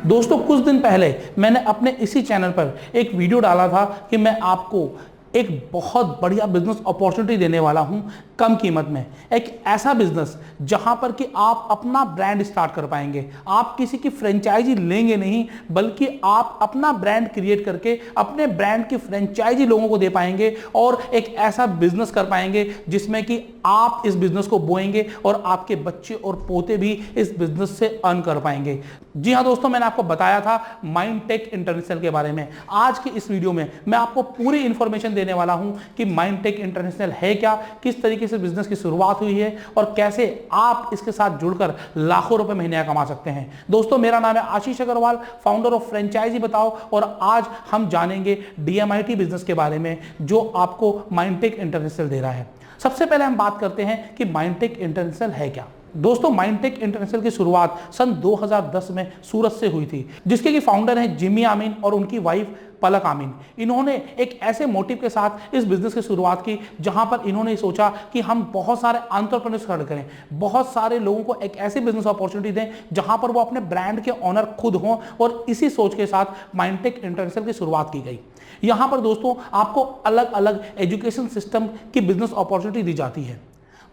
दोस्तों कुछ दिन पहले मैंने अपने इसी चैनल पर एक वीडियो डाला था कि मैं आपको एक बहुत बढ़िया बिजनेस अपॉर्चुनिटी देने वाला हूं कम कीमत में। एक ऐसा बिजनेस जहां पर कि आप अपना ब्रांड स्टार्ट कर पाएंगे। आप किसी की फ्रेंचाइजी लेंगे नहीं, बल्कि आप अपना ब्रांड क्रिएट करके अपने ब्रांड की फ्रेंचाइजी लोगों को दे पाएंगे और एक ऐसा बिजनेस कर पाएंगे जिसमें कि आप इस बिजनेस को बोएंगे और आपके बच्चे और पोते भी इस बिजनेस से अर्न कर पाएंगे। जी हाँ दोस्तों, मैंने आपको बताया था माइंडटेक इंटरनेशनल के बारे में। आज की इस वीडियो में मैं आपको पूरी इंफॉर्मेशन देने वाला हूं कि माइंडटेक इंटरनेशनल है क्या, किस तरीके से बिजनेस की शुरुआत हुई है और कैसे आप इसके साथ जुड़कर लाखों रुपए महीने कमा सकते हैं। दोस्तों, मेरा नाम है आशीष अग्रवाल, फाउंडर ऑफ फ्रेंचाइजी बताओ, और आज हम जानेंगे डीएमआईटी बिजनेस के बारे में जो आपको माइंडटेक इंटरनेशनल दे रहा है। सबसे पहले हम बात करते हैं कि माइंडटेक इंटरनेशनल है क्या। दोस्तों, माइंडटेक इंटरनेशनल की शुरुआत सन 2010 में सूरत से हुई थी, जिसके की फाउंडर हैं जिमी आमीन और उनकी वाइफ पलक आमीन। इन्होंने एक ऐसे मोटिव के साथ इस बिजनेस की शुरुआत की जहां पर इन्होंने सोचा कि हम बहुत सारे एंटरप्रेन्योर्स खड़े करें, बहुत सारे लोगों को एक ऐसी बिजनेस अपॉर्चुनिटी दें जहां पर वो अपने ब्रांड के ऑनर खुद हों, और इसी सोच के साथ माइंडटेक इंटरनेशनल की शुरुआत की गई। यहां पर दोस्तों आपको अलग अलग एजुकेशन सिस्टम की बिजनेस अपॉर्चुनिटी दी जाती है।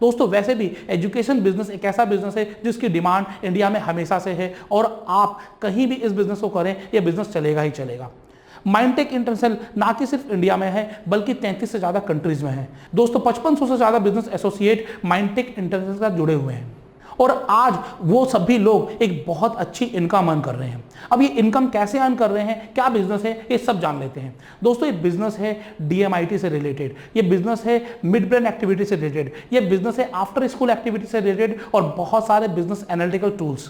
दोस्तों, वैसे भी एजुकेशन बिजनेस एक ऐसा बिजनेस है जिसकी डिमांड इंडिया में हमेशा से है, और आप कहीं भी इस बिजनेस को करें यह बिजनेस चलेगा ही चलेगा। माइंडटेक इंटरनेशनल ना कि सिर्फ इंडिया में है बल्कि 33 से ज्यादा कंट्रीज में है। दोस्तों, 5500 से ज्यादा बिजनेस एसोसिएट माइंडटेक इंटरनेशनल से जुड़े हुए हैं, और आज वो सभी लोग एक बहुत अच्छी इनकम अर्न कर रहे हैं। अब ये इनकम कैसे अर्न कर रहे हैं, क्या बिजनेस है, ये सब जान लेते हैं। दोस्तों, ये बिजनेस है डीएमआईटी से रिलेटेड, ये बिजनेस है मिड ब्रेन एक्टिविटी से रिलेटेड, ये बिजनेस है आफ्टर स्कूल एक्टिविटी से रिलेटेड, और बहुत सारे बिजनेस एनालिटिकल टूल्स।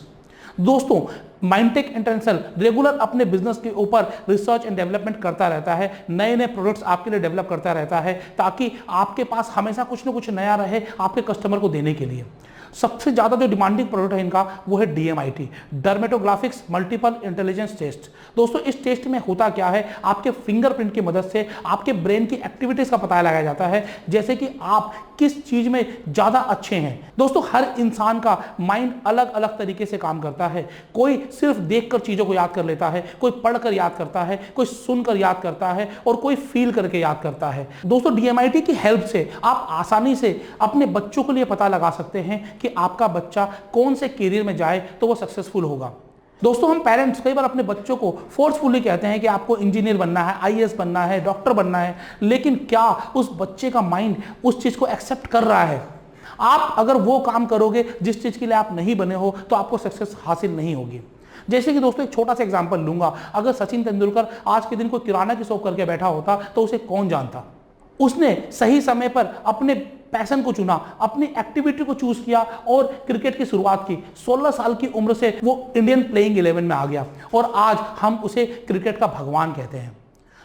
दोस्तों, माइंडटेक इंटरनेशनल रेगुलर अपने बिजनेस के ऊपर रिसर्च एंड डेवलपमेंट करता रहता है, नए नए प्रोडक्ट्स आपके लिए डेवलप करता रहता है, ताकि आपके पास हमेशा कुछ ना कुछ नया रहे आपके कस्टमर को देने के लिए। सबसे ज्यादा जो डिमांडिंग प्रोडक्ट है इनका वो है डीएमआईटी, डर्मेटोग्राफिक्स मल्टीपल इंटेलिजेंस टेस्ट। दोस्तों, इस टेस्ट में होता क्या है, आपके फिंगरप्रिंट की मदद से आपके ब्रेन की एक्टिविटीज का पता लगाया जाता है, जैसे कि आप किस चीज में ज्यादा अच्छे हैं। दोस्तों, हर इंसान का माइंड अलग अलग तरीके से काम करता है। कोई सिर्फ देखकर चीजों को याद कर लेता है, कोई पढ़कर याद करता है, कोई सुनकर याद करता है, और कोई फील करके याद करता है। दोस्तों, डीएमआईटी की हेल्प से आप आसानी से अपने बच्चों के लिए पता लगा सकते हैं कि आपका बच्चा कौन से करियर में जाए तो वो सक्सेसफुल होगा। दोस्तों, हम पेरेंट्स कई बार अपने बच्चों को फोर्सफुली कहते हैं कि आपको इंजीनियर बनना है, आईएएस बनना है, डॉक्टर बनना है, लेकिन क्या उस बच्चे का माइंड उस चीज को एक्सेप्ट कर रहा है? आप अगर वो काम करोगे जिस चीज के लिए आप नहीं बने हो तो आपको सक्सेस हासिल नहीं होगी। जैसे कि दोस्तों, एक छोटा सा एग्जांपल लूंगा। अगर सचिन तेंदुलकर आज के दिन कोई किराना की शॉप करके बैठा होता तो उसे कौन जानता? उसने सही समय पर अपने पैशन को चुना, अपनी एक्टिविटी को चूज किया और क्रिकेट की शुरुआत की। 16 साल की उम्र से वो इंडियन प्लेइंग 11 में आ गया, और आज हम उसे क्रिकेट का भगवान कहते हैं।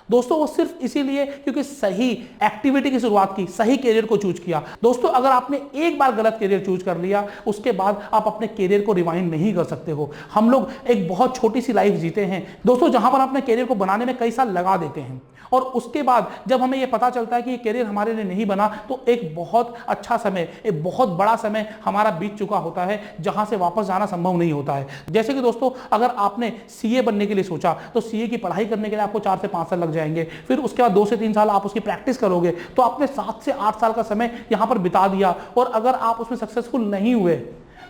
दोस्तों, वो सिर्फ इसीलिए क्योंकि सही एक्टिविटी की शुरुआत की, सही करियर को चूज किया। दोस्तों, अगर आपने एक बार गलत करियर चूज कर लिया, उसके बाद आप अपने करियर को रिवाइंड नहीं कर सकते हो। हम लोग एक बहुत छोटी सी लाइफ जीते हैं दोस्तों, जहां पर अपने करियर को बनाने में कई साल लगा देते हैं, और उसके बाद जब हमें यह पता चलता है कि ये करियर हमारे लिए नहीं बना, तो एक बहुत अच्छा समय, एक बहुत बड़ा समय हमारा बीत चुका होता है, जहां से वापस जाना संभव नहीं होता है। जैसे कि दोस्तों, अगर आपने सीए बनने के लिए सोचा तो सीए की पढ़ाई करने के लिए आपको 4 से 5 साल लग जाएंगे, फिर उसके बाद 2 से 3 साल आप उसकी प्रैक्टिस करोगे, तो आपने 7 से 8 साल का समय यहां पर बिता दिया, और अगर आप उसमें सक्सेसफुल नहीं हुए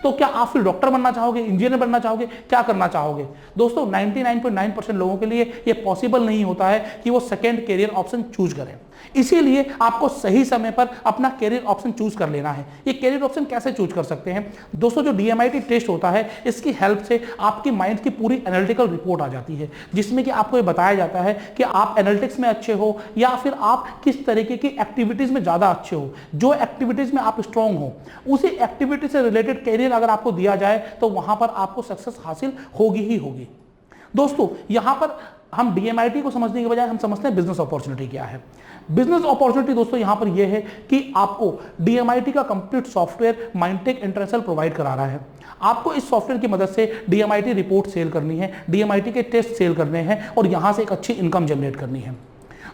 तो क्या आप फिर डॉक्टर बनना चाहोगे, इंजीनियर बनना चाहोगे, क्या करना चाहोगे? दोस्तों, 99.9% लोगों के लिए यह पॉसिबल नहीं होता है कि वो सेकंड करियर ऑप्शन चूज करें। इसीलिए आपको सही समय पर अपना करियर ऑप्शन चूज कर लेना है। ये करियर ऑप्शन कैसे चूज कर सकते हैं? दोस्तों, जो डीएमआईटी टेस्ट होता है, इसकी हेल्प से आपकी माइंड की पूरी एनालिटिकल रिपोर्ट आ जाती है, जिसमें कि आपको ये बताया जाता है कि आप एनालिटिक्स में अच्छे हो या फिर आप किस तरीके की एक्टिविटीज में ज्यादा अच्छे हो। जो एक्टिविटीज में आप स्ट्रांग हो, उसी एक्टिविटी से रिलेटेड करियर अगर आपको दिया जाए तो वहां पर आपको सक्सेस हासिल होगी ही होगी। दोस्तों, यहां पर हम डीएमआईटी को समझने के बजाय हम समझते हैं बिजनेस अपॉर्चुनिटी क्या है। बिजनेस अपॉर्चुनिटी दोस्तों यहां पर यह है कि आपको डीएमआईटी का कंप्लीट सॉफ्टवेयर माइंडटेक इंटरनेशनल प्रोवाइड करा रहा है। आपको इस सॉफ्टवेयर की मदद से डीएमआईटी रिपोर्ट सेल करनी है, डीएमआईटी के टेस्ट सेल करने हैं, और यहां से एक अच्छी इनकम जनरेट करनी है।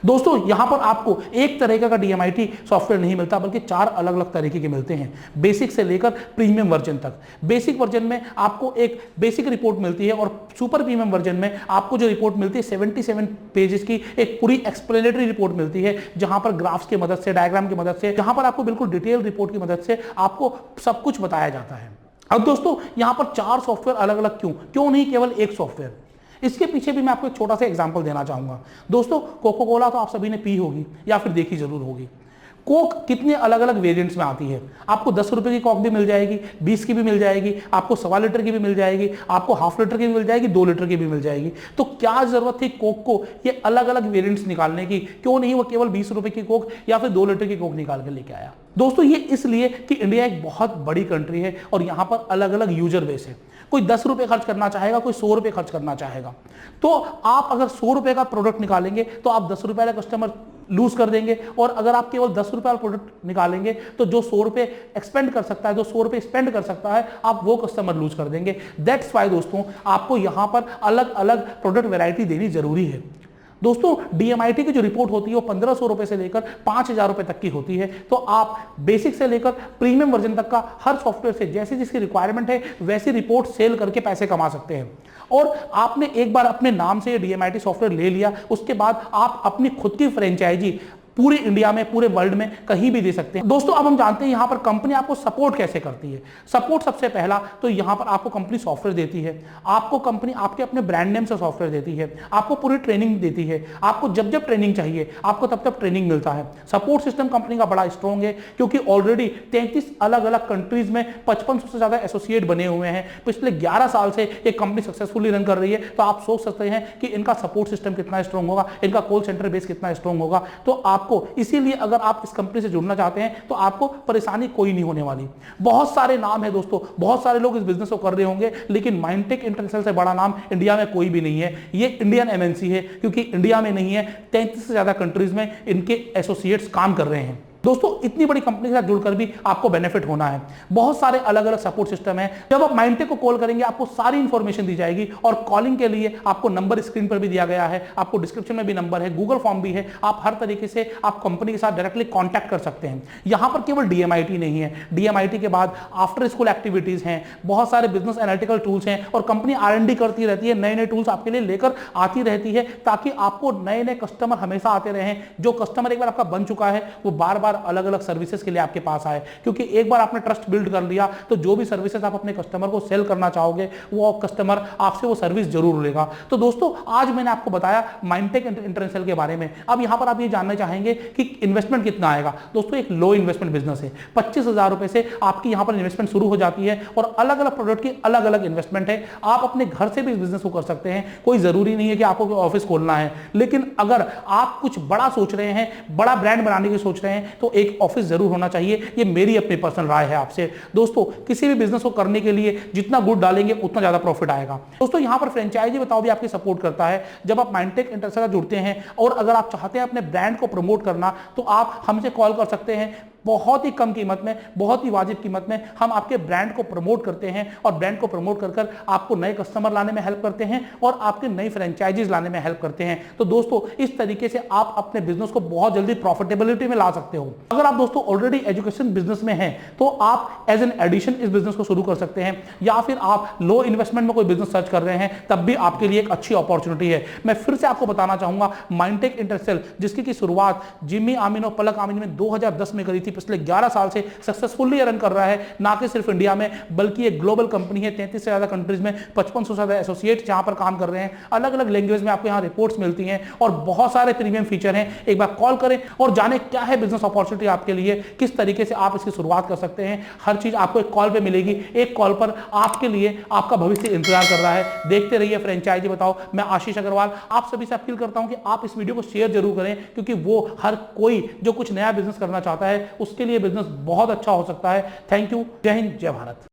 दोस्तों यहां पर आपको एक तरीके का DMIT सॉफ्टवेयर नहीं मिलता, बल्कि 4 अलग अलग तरीके के मिलते हैं, बेसिक से लेकर प्रीमियम वर्जन तक। बेसिक वर्जन में आपको एक बेसिक रिपोर्ट मिलती है और सुपर प्रीमियम वर्जन में आपको जो रिपोर्ट मिलती है 77 पेजेस की एक पूरी एक्सप्लेनेटरी रिपोर्ट मिलती है, जहां पर ग्राफ्स की मदद से, डायग्राम की मदद से, जहां पर आपको बिल्कुल डिटेल रिपोर्ट की मदद से आपको सब कुछ बताया जाता है। अब दोस्तों यहां पर 4 सॉफ्टवेयर अलग अलग क्यों नहीं केवल एक सॉफ्टवेयर? इसके पीछे भी मैं आपको एक छोटा सा एग्जांपल देना चाहूंगा। दोस्तों कोको कोला तो आप सभी ने पी होगी या फिर देखी जरूर होगी। कोक कितने अलग अलग वेरिएंट्स में आती है। आपको 10 रुपए की कोक भी मिल जाएगी, 20 की भी मिल जाएगी, आपको 1.25 लीटर की भी मिल जाएगी, आपको हाफ लीटर की भी मिल जाएगी, 2 लीटर की भी मिल जाएगी। तो क्या जरूरत थी कोक को ये अलग अलग वेरिएंट्स निकालने की? क्यों नहीं वो केवल 20 रुपए की कोक या फिर 2 लीटर की कोक निकाल के लेके आया? दोस्तों ये इसलिए कि इंडिया एक बहुत बड़ी कंट्री है और यहाँ पर अलग अलग यूजर बेस है। कोई 10 रुपए खर्च करना चाहेगा, कोई 100 रुपए खर्च करना चाहेगा। तो आप अगर 100 रुपए का प्रोडक्ट निकालेंगे तो आप 10 रुपए वाले कस्टमर लूज कर देंगे, और अगर आप केवल 10 रुपए वाला प्रोडक्ट निकालेंगे तो जो 100 रुपए एक्सपेंड कर सकता है, जो 100 रुपए स्पेंड कर सकता है, आप वो कस्टमर लूज कर देंगे। दैट्स वाई दोस्तों आपको यहां पर अलग अलग प्रोडक्ट वैरायटी देनी जरूरी है। दोस्तों DMIT की जो रिपोर्ट होती है वो 1500 रुपए से लेकर 5000 रुपए तक की होती है। तो आप बेसिक से लेकर प्रीमियम वर्जन तक का हर सॉफ्टवेयर से जैसी जिसकी रिक्वायरमेंट है वैसी रिपोर्ट सेल करके पैसे कमा सकते हैं। और आपने एक बार अपने नाम से DMIT सॉफ्टवेयर ले लिया, उसके बाद आप अपनी खुद की फ्रेंचाइजी पूरे इंडिया में, पूरे वर्ल्ड में कहीं भी दे सकते हैं। दोस्तों अब हम जानते हैं यहां पर कंपनी आपको सपोर्ट कैसे करती है। सपोर्ट सबसे पहला तो यहां पर आपको कंपनी सॉफ्टवेयर देती है, आपको कंपनी आपके अपने ब्रांड नेम से सॉफ्टवेयर देती है, आपको पूरी ट्रेनिंग देती है, आपको जब जब ट्रेनिंग चाहिए आपको तब तब ट्रेनिंग मिलता है। सपोर्ट सिस्टम कंपनी का बड़ा स्ट्रॉन्ग है, क्योंकि ऑलरेडी 33 अलग अलग कंट्रीज में 5500 से ज्यादा एसोसिएट बने हुए हैं। पिछले 11 साल से एक कंपनी सक्सेसफुली रन कर रही है। तो आप सोच सकते हैं कि इनका सपोर्ट सिस्टम कितना स्ट्रॉन्ग होगा, इनका कॉल सेंटर बेस कितना स्ट्रॉन्ग होगा। तो आपको इसीलिए अगर आप इस कंपनी से जुड़ना चाहते हैं तो आपको परेशानी कोई नहीं होने वाली। बहुत सारे नाम है दोस्तों, बहुत सारे लोग इस बिजनेस को कर रहे होंगे, लेकिन माइंडटेक इंटरनेशनल से बड़ा नाम इंडिया में कोई भी नहीं है। ये इंडियन MNC है, क्योंकि इंडिया में नहीं है, 33 से ज्यादा कंट्रीज में इनके एसोसिएट्स काम कर रहे हैं। दोस्तों इतनी बड़ी कंपनी के साथ जुड़कर भी आपको बेनिफिट होना है। बहुत सारे अलग अलग सपोर्ट सिस्टम है। जब आप माइंडटेक को कॉल करेंगे आपको सारी इंफॉर्मेशन दी जाएगी, और कॉलिंग के लिए आपको नंबर स्क्रीन पर भी दिया गया है, आपको डिस्क्रिप्शन में भी नंबर है, गूगल फॉर्म भी है। आप हर तरीके से आप कंपनी के साथ डायरेक्टली कॉन्टैक्ट कर सकते हैं। यहां पर केवल DMIT नहीं है, DMIT के बाद आफ्टर स्कूल एक्टिविटीज हैं, बहुत सारे बिजनेस एनालिटिकल टूल्स हैं, और कंपनी R&D करती रहती है, नए नए टूल्स आपके लिए लेकर आती रहती है, ताकि आपको नए नए कस्टमर हमेशा आते रहें। जो कस्टमर एक बार आपका बन चुका है वो बार बार अलग अलग सर्विसेज के लिए आपके पास आए, क्योंकि एक बार आपने ट्रस्ट बिल्ड कर लिया तो जो भी सर्विसेज आप अपने कस्टमर को सेल करना चाहोगे वो कस्टमर आपसे वो सर्विस जरूर लेगा। तो दोस्तों आज मैंने आपको बताया माइंडटेक इंटरनेशनल के बारे में। अब यहां पर आप ये जानना चाहेंगे कि इन्वेस्टमेंट कितना आएगा। दोस्तों एक लो इन्वेस्टमेंट बिजनेस है, 25,000 रुपए से आपकी यहां पर इन्वेस्टमेंट शुरू हो जाती है, और अलग अलग प्रोडक्ट की अलग अलग इन्वेस्टमेंट है। आप अपने घर से भी इस बिजनेस को कर सकते हैं, कोई जरूरी नहीं है कि आपको ऑफिस खोलना है। लेकिन अगर आप कुछ बड़ा सोच रहे हैं, बड़ा ब्रांड बनाने की सोच रहे हैं, तो एक ऑफिस जरूर होना चाहिए। ये मेरी अपनी पर्सनल राय है आपसे। दोस्तों किसी भी बिजनेस को करने के लिए जितना गुड़ डालेंगे उतना ज्यादा प्रॉफिट आएगा। दोस्तों यहां पर फ्रेंचाइजी बताओ भी आपकी सपोर्ट करता है। जब आप माइंडटेक इंटरनेशनल से जुड़ते हैं और अगर आप चाहते हैं अपने ब्रांड को प्रमोट करना, तो आप हमसे कॉल कर सकते हैं। बहुत ही कम कीमत में, बहुत ही वाजिब कीमत में हम आपके ब्रांड को प्रमोट करते हैं, और ब्रांड को प्रमोट कर आपको नए कस्टमर लाने में हेल्प करते हैं, और आपके नई फ्रेंचाइजीज लाने में हेल्प करते हैं। तो दोस्तों इस तरीके से आप अपने बिजनेस को बहुत जल्दी प्रॉफिटेबिलिटी में ला सकते हो। अगर आप दोस्तों ऑलरेडी एजुकेशन बिजनेस में हैं तो आप एज एन एडिशन इस बिजनेस को शुरू कर सकते हैं, या फिर आप लो इन्वेस्टमेंट में कोई बिजनेस सर्च कर रहे हैं तब भी आपके लिए एक अच्छी अपॉर्चुनिटी है। मैं फिर से आपको बताना चाहूंगा, माइंडटेक इंटरनेशनल जिसकी की शुरुआत जिमी आमीन और पलक आमीन ने 2010 में करी थी, पिछले 11 साल से सक्सेसफुली रन कर रहा है। ना कि सिर्फ इंडिया में बल्कि एक ग्लोबल कंपनी है, 33 से ज्यादा कंट्रीज में 5500 से ज्यादा एसोसिएट जहां पर काम कर रहे हैं। अलग अलग लैंग्वेज में आपको यहां रिपोर्ट्स मिलती हैं, और बहुत सारे प्रीमियम फीचर हैं। एक बार कॉल करें और जाने क्या है बिजनेस अपॉर्चुनिटी आपके लिए, किस तरीके से आप इसकी शुरुआत कर सकते हैं। हर चीज आपको एक कॉल पे मिलेगी। एक कॉल पर आपके लिए आपका भविष्य इंतजार कर रहा है। देखते रहिए फ्रेंचाइजी बताओ। मैं आशीष अग्रवाल आप सभी से अपील करता हूं कि आप इस वीडियो को शेयर जरूर करें, क्योंकि वो हर कोई जो कुछ नया बिजनेस करना चाहता है उसके लिए बिजनेस बहुत अच्छा हो सकता है। Thank you. जय हिंद, जय भारत।